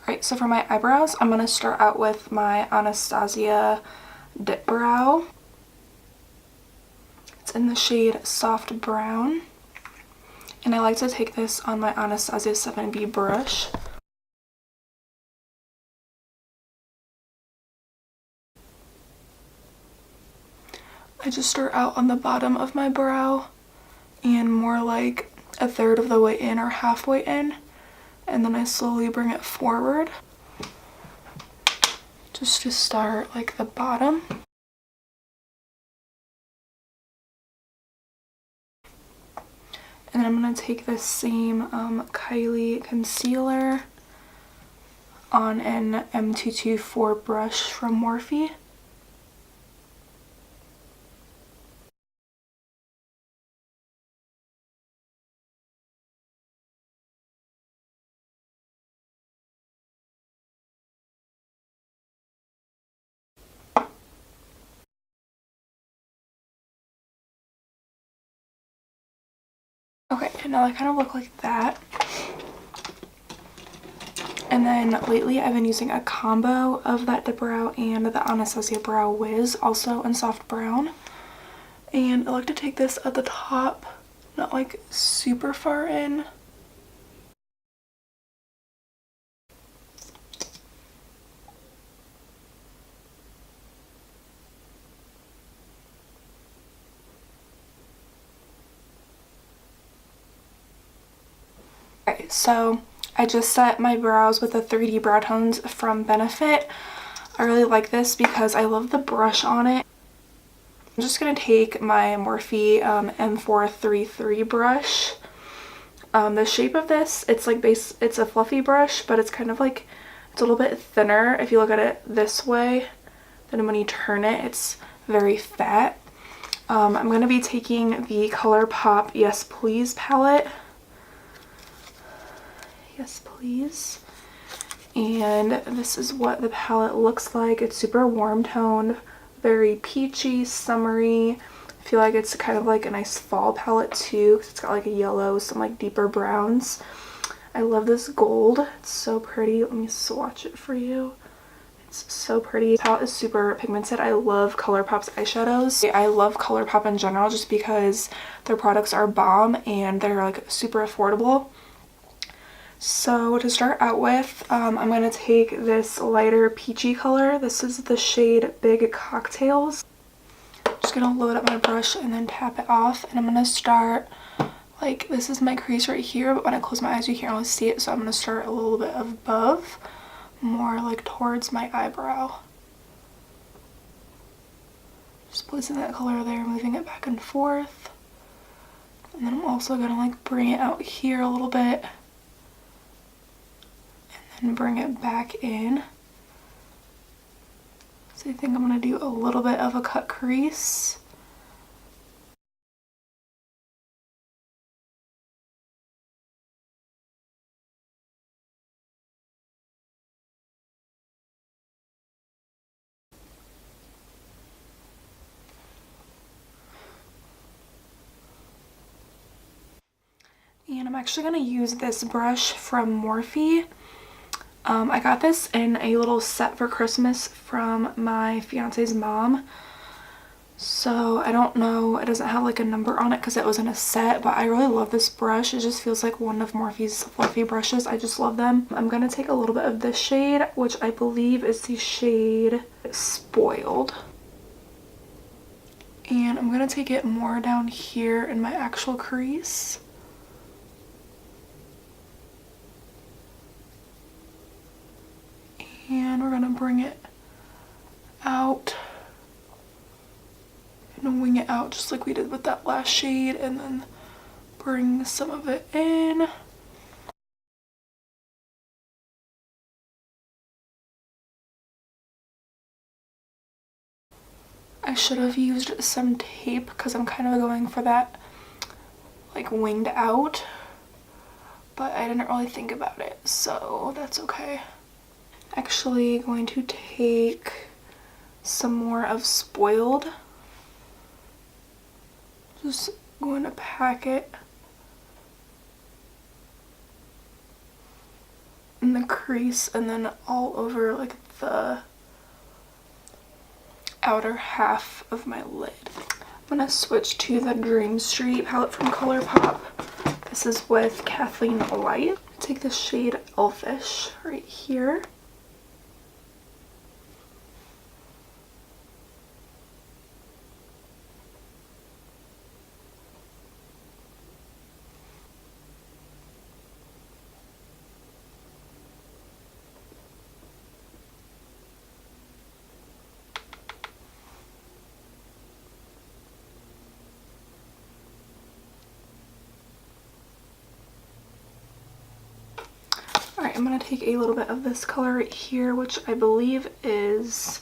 Alright, so for my eyebrows, I'm going to start out with my Anastasia Dipbrow. It's in the shade Soft Brown. And I like to take this on my Anastasia 7B brush. I just start out on the bottom of my brow and more like a third of the way in or halfway in, and then I slowly bring it forward just to start like the bottom. And then I'm going to take this same Kylie concealer on an M224 brush from Morphe. Okay, and now they kind of look like that. And then lately I've been using a combo of that Dipbrow and the Anastasia Brow Wiz, also in soft brown. And I like to take this at the top, not like super far in. Okay, so I just set my brows with the 3D Browtones from Benefit. I really like this because I love the brush on it. I'm just going to take my Morphe M433 brush. The shape of this, it's like it's a fluffy brush, but it's kind of like, it's a little bit thinner if you look at it this way. Then when you turn it, it's very fat. I'm going to be taking the Colourpop Yes Please palette. Yes, please. And this is what the palette looks like. It's super warm toned, very peachy, summery. I feel like it's kind of like a nice fall palette too, because it's got like a yellow, some like deeper browns. I love this gold. It's so pretty. Let me swatch it for you. It's so pretty. The palette is super pigmented. I love Colourpop's eyeshadows. I love Colourpop in general just because their products are bomb and they're like super affordable. So to start out with, I'm going to take this lighter peachy color. This is the shade Big Cocktails. Just going to load up my brush and then tap it off. And I'm going to start, like, this is my crease right here, but when I close my eyes you can't really see it. So I'm going to start a little bit above, more like towards my eyebrow. Just placing that color there, moving it back and forth. And then I'm also going to like bring it out here a little bit. And bring it back in. So I think I'm going to do a little bit of a cut crease. And I'm actually going to use this brush from Morphe. I got this in a little set for Christmas from my fiance's mom. So I don't know, it doesn't have like a number on it because it was in a set, but I really love this brush. It just feels like one of Morphe's fluffy brushes. I just love them. I'm going to take a little bit of this shade, which I believe is the shade Spoiled. And I'm going to take it more down here in my actual crease. And we're going to bring it out and wing it out just like we did with that last shade, and then bring some of it in. I should have used some tape because I'm kind of going for that like winged out, but I didn't really think about it, so that's okay. Actually going to take some more of Spoiled. Just going to pack it in the crease and then all over like the outer half of my lid. I'm gonna switch to the Dream Street palette from Colourpop. This is with Kathleen Light. Take the shade Elfish right here. Alright, I'm going to take a little bit of this color right here, which I believe is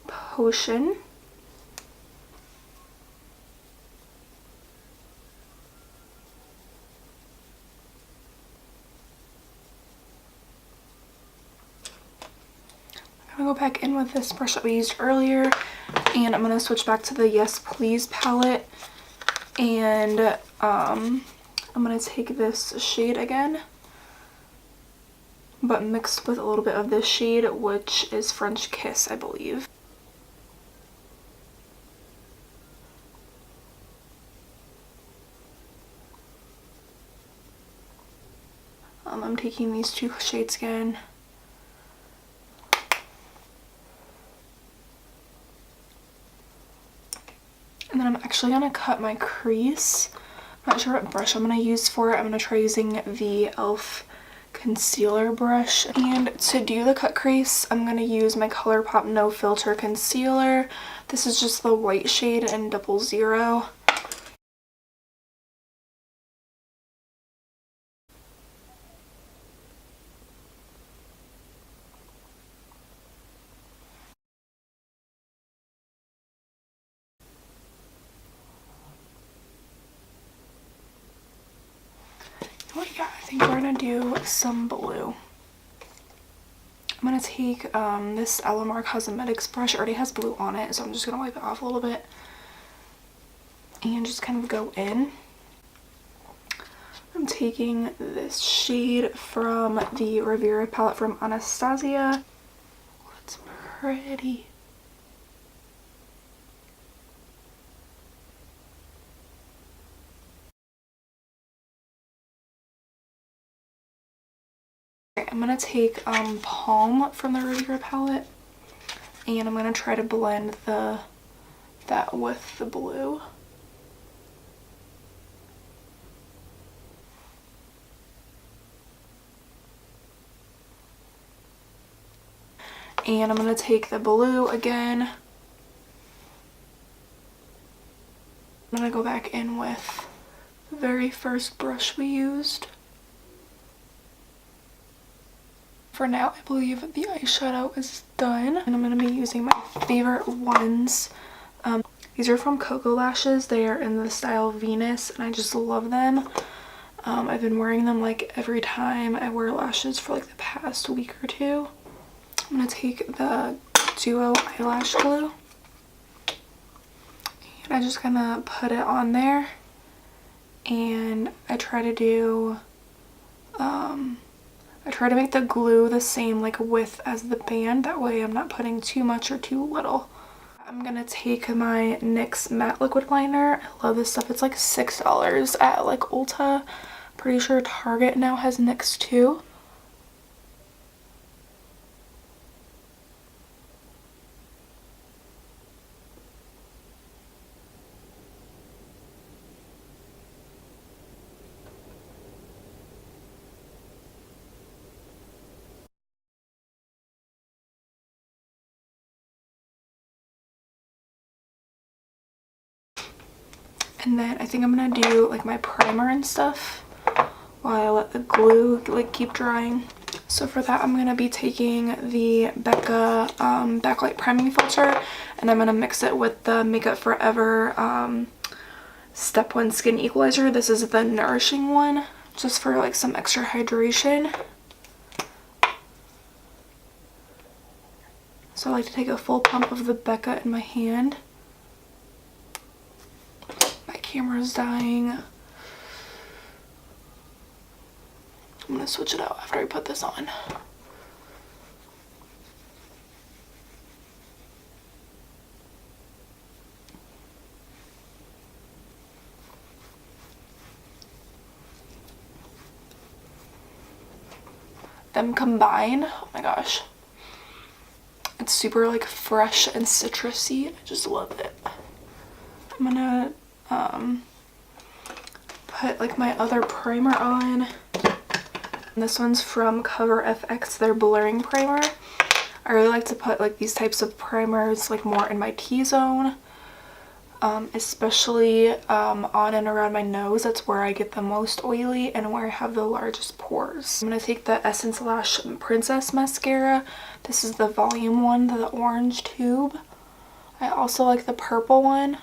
Potion. I'm going to go back in with this brush that we used earlier, and I'm going to switch back to the Yes Please palette, and I'm going to take this shade again, but mixed with a little bit of this shade, which is French Kiss, I believe. I'm taking these two shades again. And then I'm actually going to cut my crease. I'm not sure what brush I'm going to use for it. I'm going to try using the e.l.f. concealer brush. And to do the cut crease, I'm going to use my Colourpop No Filter concealer. This is just the white shade in 00. Oh yeah, I think we're gonna do some blue. I'm gonna take this Alamar Cosmetics brush. It already has blue on it, so I'm just gonna wipe it off a little bit and just kind of go in. I'm taking this shade from the Riveria palette from Anastasia. Oh, it's pretty. I'm going to take Palm from the Riveria palette, and I'm going to try to blend that with the blue. And I'm going to take the blue again. I'm going to go back in with the very first brush we used. For now, I believe the eyeshadow is done, and I'm going to be using my favorite ones. These are from Koko Lashes. They are in the style Venus, and I just love them. I've been wearing them like every time I wear lashes for like the past week or two. I'm going to take the Duo Eyelash Glue, and I just kind of put it on there, and I try to do I try to make the glue the same like width as the band, that way I'm not putting too much or too little. I'm gonna take my NYX matte liquid liner. I love this stuff. It's like $6 at like Ulta. Pretty sure Target now has NYX too. And then I think I'm gonna do like my primer and stuff while I let the glue like keep drying. So for that, I'm gonna be taking the Becca Backlight Priming Filter, and I'm gonna mix it with the Makeup Forever Step 1 Skin Equalizer. This is the Nourishing one, just for like some extra hydration. So I like to take a full pump of the Becca in my hand. Camera's dying. I'm I'm gonna switch it out after I put this on. Them combined, oh my gosh, it's super like fresh and citrusy. I just love it. I'm gonna put like my other primer on. This one's from Cover FX, their blurring primer. I really like to put like these types of primers like more in my T-zone, especially on and around my nose. That's where I get the most oily and where I have the largest pores. I'm going to take the Essence Lash Princess Mascara. This is the volume one, the orange tube. I also like the purple one,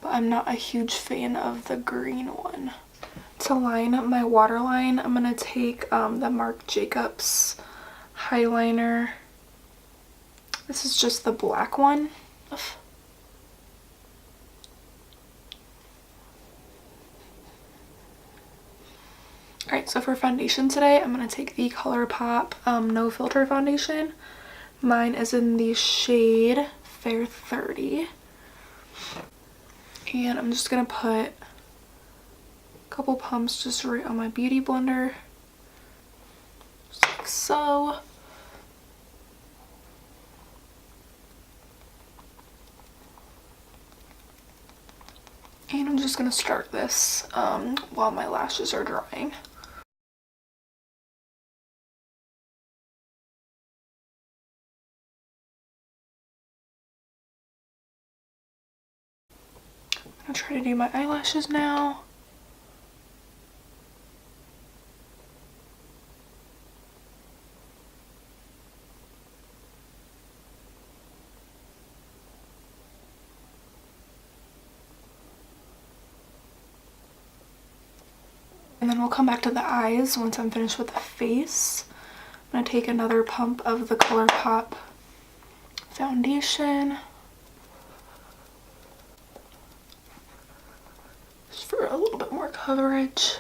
but I'm not a huge fan of the green one. To line up my waterline, I'm going to take the Marc Jacobs Highliner. This is just the black one. Alright, so for foundation today, I'm going to take the Colourpop No Filter Foundation. Mine is in the shade Fair 30. And I'm just going to put a couple pumps just right on my beauty blender. Just like so. And I'm just going to start this while my lashes are drying. I'm going to try to do my eyelashes now. And then we'll come back to the eyes once I'm finished with the face. I'm going to take another pump of the Colourpop foundation. Just for a little bit more coverage.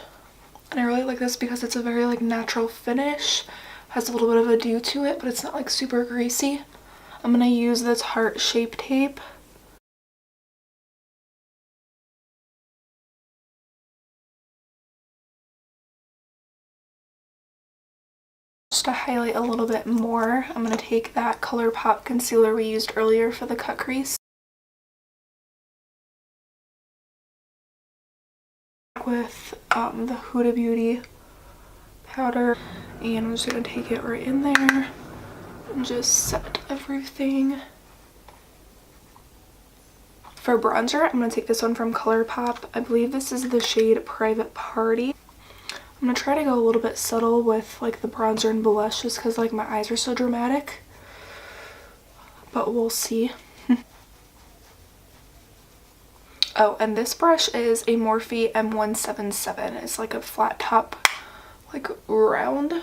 And I really like this because it's a very like natural finish. Has a little bit of a dew to it, but it's not like super greasy. I'm going to use this heart shape tape. Just to highlight a little bit more, I'm going to take that Colourpop concealer we used earlier for the cut crease. With the Huda Beauty powder, and I'm just going to take it right in there and just set everything. For bronzer, I'm going to take this one from Colourpop. I believe this is the shade Private Party. I'm going to try to go a little bit subtle with like the bronzer and blush just because like my eyes are so dramatic. But we'll see. Oh, and this brush is a Morphe M177. It's like a flat top, like round. I'm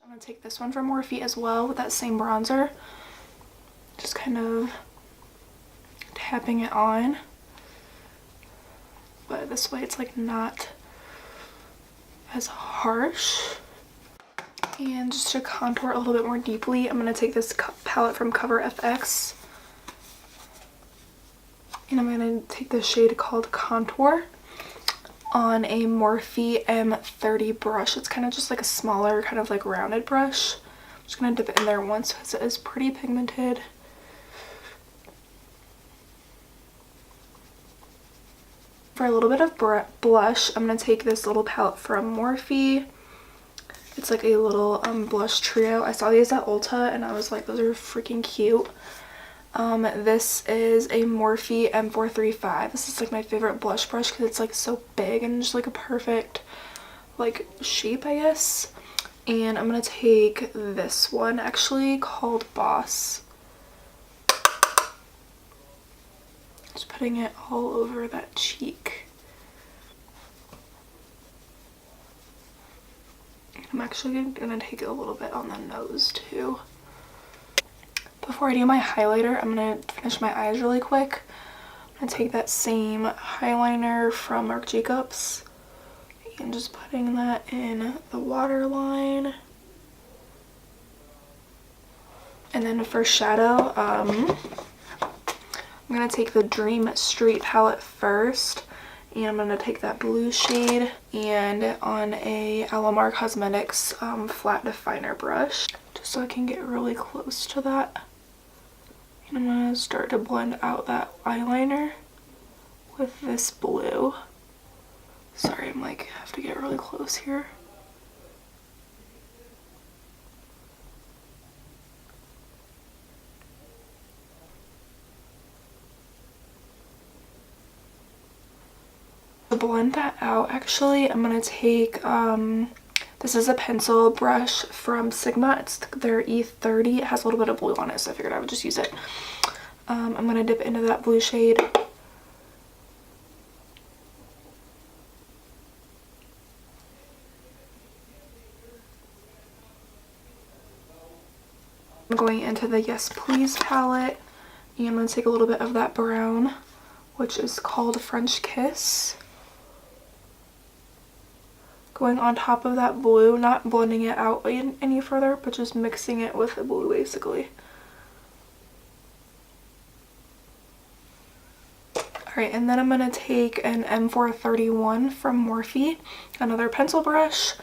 going to take this one from Morphe as well with that same bronzer. Just kind of tapping it on, but this way it's like not as harsh. And just to contour a little bit more deeply, I'm going to take this palette from Cover FX, and I'm going to take the shade called Contour on a Morphe M30 brush. It's kind of just like a smaller kind of like rounded brush. I'm just going to dip it in there once because it is pretty pigmented. For a little bit of blush, I'm going to take this little palette from Morphe. It's like a little blush trio. I saw these at Ulta and I was like, those are freaking cute. This is a Morphe M435. This is like my favorite blush brush because it's like so big and just like a perfect like shape, I guess. And I'm going to take this one actually called Boss. Just putting it all over that cheek. I'm actually going to take it a little bit on the nose too. Before I do my highlighter, I'm going to finish my eyes really quick I'm going to take that same Highliner from Marc Jacobs and just putting that in the waterline. And then for shadow, I'm going to take the Dream Street palette first. And I'm going to take that blue shade and on a Alamar Cosmetics flat definer brush, just so I can get really close to that. And I'm going to start to blend out that eyeliner with this blue. Sorry, I'm like, have to get really close here. To blend that out, actually, I'm going to take, this is a pencil brush from Sigma. It's their E30. It has a little bit of blue on it, so I figured I would just use it. I'm going to dip into that blue shade. I'm going into the Yes Please palette, and I'm going to take a little bit of that brown, which is called French Kiss. Going on top of that blue, not blending it out any further, but just mixing it with the blue basically. Alright, and then I'm going to take an M431 from Morphe, another pencil brush,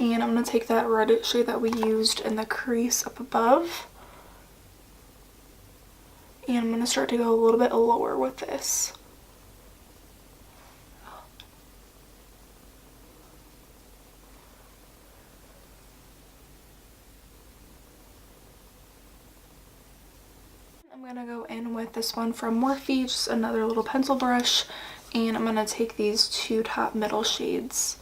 and I'm going to take that red shade that we used in the crease up above. And I'm going to start to go a little bit lower with this. I'm going to go in with this one from Morphe, just another little pencil brush, and I'm going to take these two top middle shades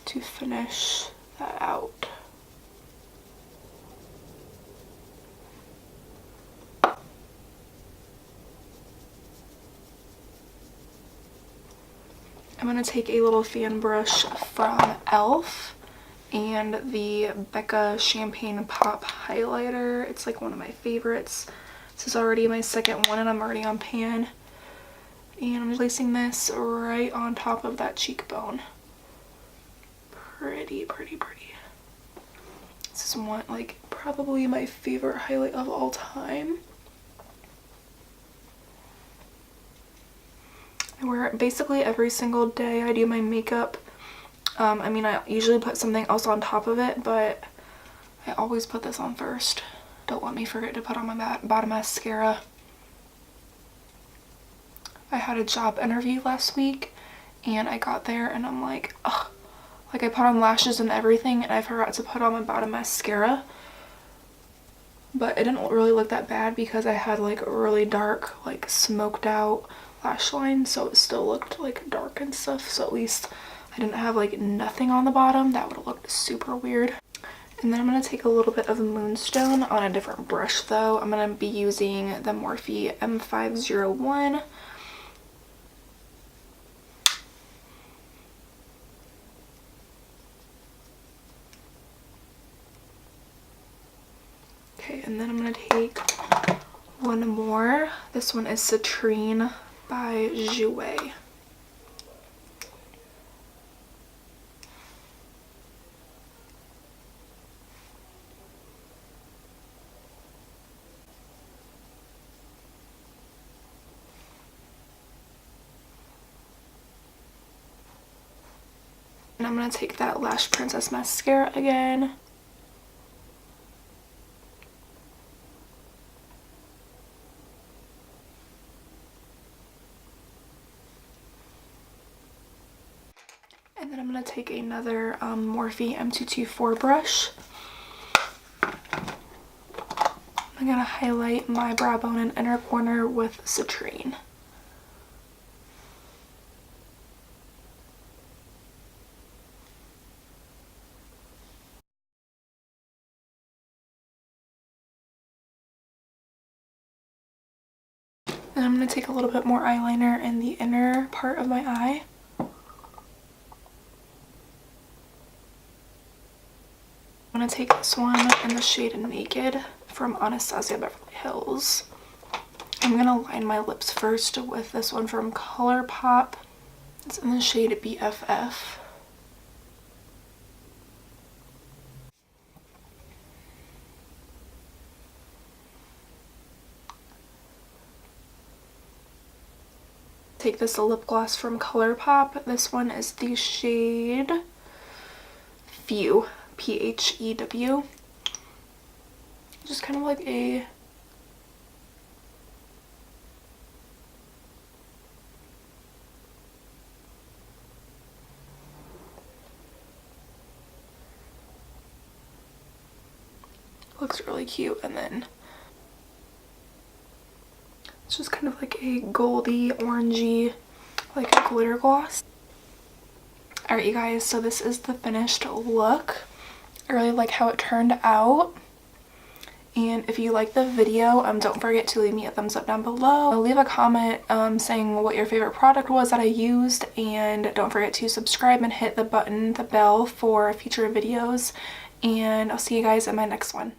to finish that out. I'm going to take a little fan brush from e.l.f. and the Becca Champagne Pop Highlighter. It's like one of my favorites. This is already my second one and I'm already on pan. And I'm placing this right on top of that cheekbone. Pretty, pretty, pretty. This is one, like, probably my favorite highlight of all time. I wear it basically every single day I do my makeup. I mean, I usually put something else on top of it, but I always put this on first. Don't let me forget to put on my bottom mascara. I had a job interview last week and I got there and I'm like, ugh. Like, I put on lashes and everything and I forgot to put on my bottom mascara. But it didn't really look that bad because I had like a really dark, like smoked out lash line, so it still looked like dark and stuff. So at least I didn't have like nothing on the bottom. That would have looked super weird. And then I'm going to take a little bit of Moonstone on a different brush though. I'm going to be using the Morphe M501. Okay, and then I'm going to take one more. This one is Citrine by Jouer. And I'm going to take that Lash Princess mascara again. And then I'm going to take another Morphe M224 brush. I'm going to highlight my brow bone and inner corner with Citrine. And I'm going to take a little bit more eyeliner in the inner part of my eye. I'm going to take this one in the shade Naked from Anastasia Beverly Hills. I'm gonna line my lips first with this one from Colourpop. It's in the shade BFF. Take this lip gloss from Colourpop. This one is the shade Phew, Phew. Just kind of like a looks really cute, and then it's just kind of like a goldy, orangey, like a glitter gloss. Alright you guys, so this is the finished look. I really like how it turned out. And if you like the video, don't forget to leave me a thumbs up down below. Leave a comment saying what your favorite product was that I used, and don't forget to subscribe and hit the bell for future videos. And I'll see you guys in my next one.